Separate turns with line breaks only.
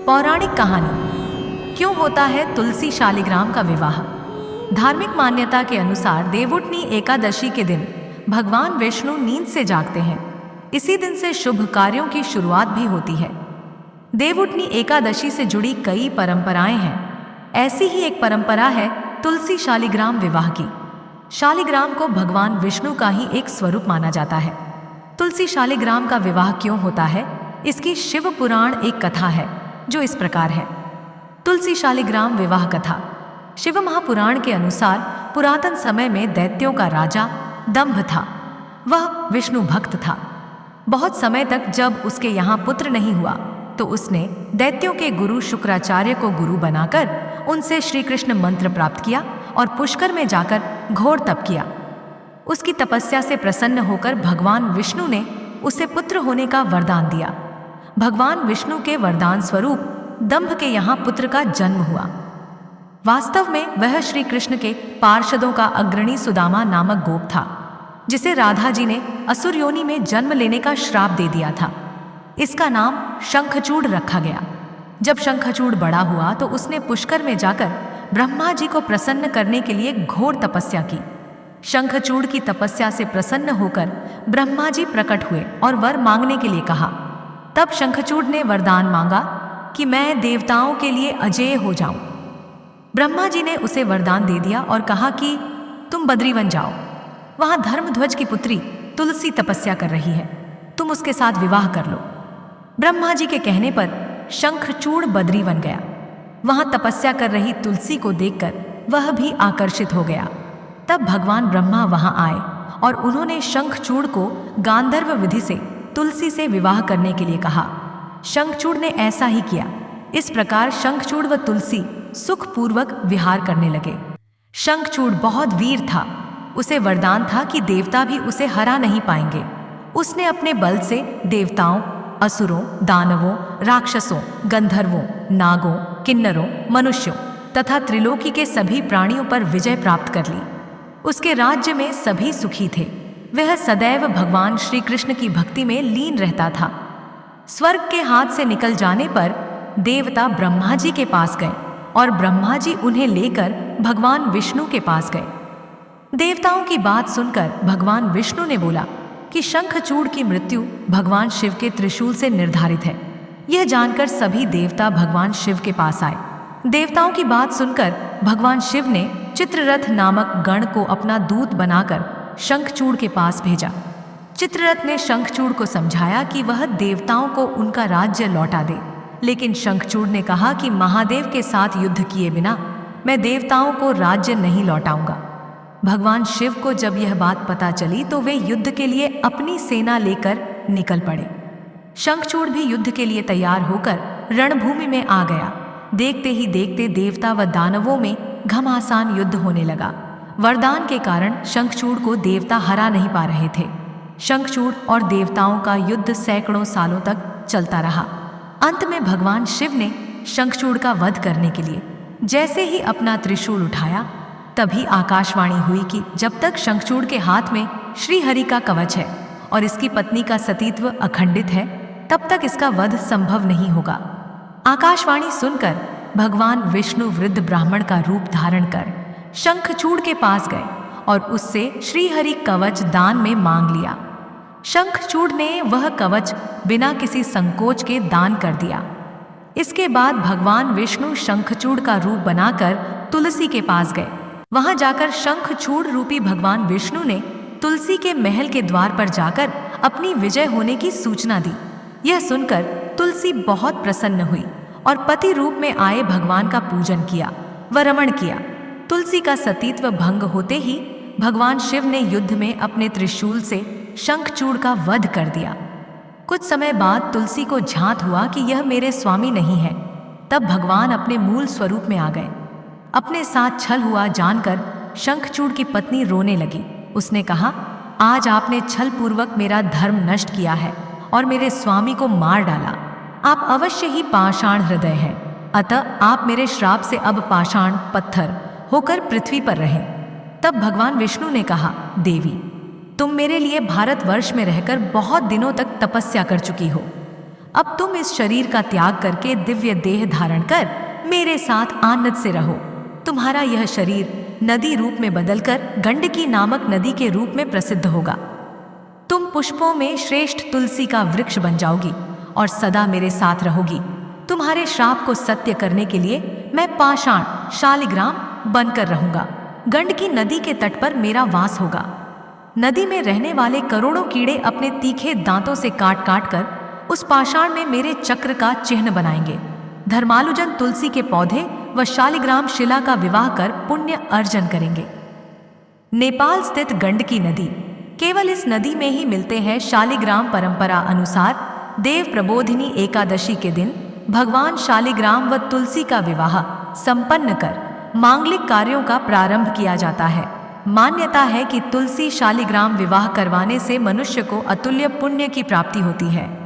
पौराणिक कहानी। क्यों होता है तुलसी शालिग्राम का विवाह? धार्मिक मान्यता के अनुसार देवउठनी एकादशी के दिन भगवान विष्णु नींद से जागते हैं। इसी दिन से शुभ कार्यों की शुरुआत भी होती है। देवउठनी एकादशी से जुड़ी कई परंपराएं हैं। ऐसी ही एक परंपरा है तुलसी शालिग्राम विवाह की। शालिग्राम को भगवान विष्णु का ही एक स्वरूप माना जाता है। तुलसी शालिग्राम का विवाह क्यों होता है, इसकी शिव पुराण एक कथा है जो इस प्रकार है। तुलसी शालिग्राम विवाह कथा। शिव महापुराण के अनुसार पुरातन समय में दैत्यों का राजा दंभ था। वह विष्णु भक्त था। बहुत समय तक जब उसके यहाँ पुत्र नहीं हुआ तो उसने दैत्यों के गुरु शुक्राचार्य को गुरु बनाकर उनसे श्री कृष्ण मंत्र प्राप्त किया और पुष्कर में जाकर घोर तप किया। उसकी तपस्या से प्रसन्न होकर भगवान विष्णु ने उसे पुत्र होने का वरदान दिया। भगवान विष्णु के वरदान स्वरूप दंभ के यहाँ पुत्र का जन्म हुआ। वास्तव में वह श्री कृष्ण के पार्षदों का अग्रणी सुदामा नामक गोप था, जिसे राधा जी ने असुर योनि में जन्म लेने का श्राप दे दिया था। इसका नाम शंखचूड़ रखा गया। जब शंखचूड़ बड़ा हुआ तो उसने पुष्कर में जाकर ब्रह्मा जी को प्रसन्न करने के लिए घोर तपस्या की। शंखचूड़ की तपस्या से प्रसन्न होकर ब्रह्मा जी प्रकट हुए और वर मांगने के लिए कहा। तब शंखचूड़ ने वरदान मांगा कि मैं देवताओं के लिए अजेय हो जाऊं। ब्रह्मा जी ने उसे वरदान दे दिया और कहा कि तुम बद्रीवन जाओ, वहां धर्मध्वज की पुत्री तुलसी तपस्या कर रही है, तुम उसके साथ विवाह कर लो। ब्रह्मा जी के कहने पर शंखचूड़ बद्रीवन गया। वहां तपस्या कर रही तुलसी को देखकर वह भी आकर्षित हो गया। तब भगवान ब्रह्मा वहां आए और उन्होंने शंखचूड़ को गांधर्व विधि से तुलसी से विवाह करने के लिए कहा। शंखचूड़ ने ऐसा ही किया। इस प्रकार शंखचूड़ व तुलसी सुखपूर्वक विहार करने लगे। शंखचूड़ बहुत वीर था। उसे वरदान था कि देवता भी उसे हरा नहीं पाएंगे। उसने अपने बल से देवताओं, असुरों, दानवों, राक्षसों, गंधर्वों, नागों, किन्नरों, मनुष्यों तथा त्रिलोकी के सभी प्राणियों पर विजय प्राप्त कर ली। उसके राज्य में सभी सुखी थे। वह सदैव भगवान श्री कृष्ण की भक्ति में लीन रहता था। स्वर्ग के हाथ से निकल जाने पर देवता ब्रह्मा जी के पास गए और ब्रह्मा जी उन्हें लेकर भगवान विष्णु के पास गए। देवताओं की बात सुनकर भगवान विष्णु ने बोला कि शंखचूड़ की मृत्यु भगवान शिव के त्रिशूल से निर्धारित है। यह जानकर सभी देवता भगवान शिव के पास आए। देवताओं की बात सुनकर भगवान शिव ने चित्ररथ नामक गण को अपना दूत बनाकर शंखचूड़ के पास भेजा। चित्ररथ ने शंखचूड़ को समझाया कि वह देवताओं को उनका राज्य लौटा दे, लेकिन शंखचूड़ ने कहा कि महादेव के साथ युद्ध किए बिना मैं देवताओं को राज्य नहीं लौटाऊंगा। भगवान शिव को जब यह बात पता चली तो वे युद्ध के लिए अपनी सेना लेकर निकल पड़े। शंखचूड़ भी युद्ध के लिए तैयार होकर रणभूमि में आ गया। देखते ही देखते देवता व दानवों में घमासान युद्ध होने लगा। वरदान के कारण शंखचूड़ को देवता हरा नहीं पा रहे थे। शंखचूड़ और देवताओं का युद्ध सैकड़ों सालों तक चलता रहा। अंत में भगवान शिव ने शंखचूड़ का वध करने के लिए जैसे ही अपना त्रिशूल उठाया, तभी आकाशवाणी हुई कि जब तक शंखचूड़ के हाथ में श्रीहरि का कवच है और इसकी पत्नी का सतीत्व अखंडित है, तब तक इसका वध संभव नहीं होगा। आकाशवाणी सुनकर भगवान विष्णु वृद्ध ब्राह्मण का रूप धारण कर शंखचूड़ के पास गए और उससे श्रीहरि कवच दान में मांग लिया। शंखचूड़ ने वह कवच बिना किसी संकोच के दान कर दिया। इसके बाद भगवान विष्णु शंखचूड़ का रूप बनाकर तुलसी के पास गए। वहां जाकर शंखचूड़ रूपी भगवान विष्णु ने तुलसी के महल के द्वार पर जाकर अपनी विजय होने की सूचना दी। यह सुनकर तुलसी बहुत प्रसन्न हुई और पति रूप में आए भगवान का पूजन किया व रमण किया। तुलसी का सतीत्व भंग होते ही भगवान शिव ने युद्ध में अपने त्रिशूल से शंखचूड़ का वध कर दिया। कुछ समय बाद तुलसी को झांत हुआ कि यह मेरे स्वामी नहीं है। तब भगवान अपने मूल स्वरूप में आ गए। अपने साथ छल हुआ जानकर शंखचूड़ की पत्नी रोने लगी। उसने कहा, आज आपने छल पूर्वक मेरा धर्म नष्ट किया है और मेरे स्वामी को मार डाला। आप अवश्य ही पाषाण हृदय हैं, अतः आप मेरे श्राप से अब पाषाण पत्थर होकर पृथ्वी पर रहें। तब भगवान विष्णु ने कहा, देवी, तुम मेरे लिए भारतवर्ष में रहकर बहुत दिनों तक तपस्या कर चुकी हो। अब तुम इस शरीर का त्याग करके दिव्य देह धारण कर मेरे साथ आनंद से रहो। तुम्हारा यह शरीर नदी रूप में बदलकर गंडकी नामक नदी के रूप में प्रसिद्ध होगा। तुम पुष्पों में श्रेष्ठ तुलसी का वृक्ष बन जाओगी और सदा मेरे साथ रहोगी। तुम्हारे श्राप को सत्य करने के लिए मैं पाषाण शालिग्राम बनकर रहूंगा। गंडकी नदी के तट पर मेरा वास होगा। नदी में रहने वाले करोड़ों कीड़े अपने तीखे दांतों से काट काट कर उस पाषाण में मेरे चक्र का चिन्ह बनाएंगे। धर्मालुजन तुलसी के पौधे व शालिग्राम शिला का विवाह कर पुण्य अर्जन करेंगे। नेपाल स्थित गंडकी नदी, केवल इस नदी में ही मिलते हैं शालिग्राम। परंपरा अनुसार देव प्रबोधिनी एकादशी के दिन भगवान शालिग्राम व तुलसी का विवाह संपन्न कर मांगलिक कार्यों का प्रारंभ किया जाता है। मान्यता है कि तुलसी शालिग्राम विवाह करवाने से मनुष्य को अतुल्य पुण्य की प्राप्ति होती है।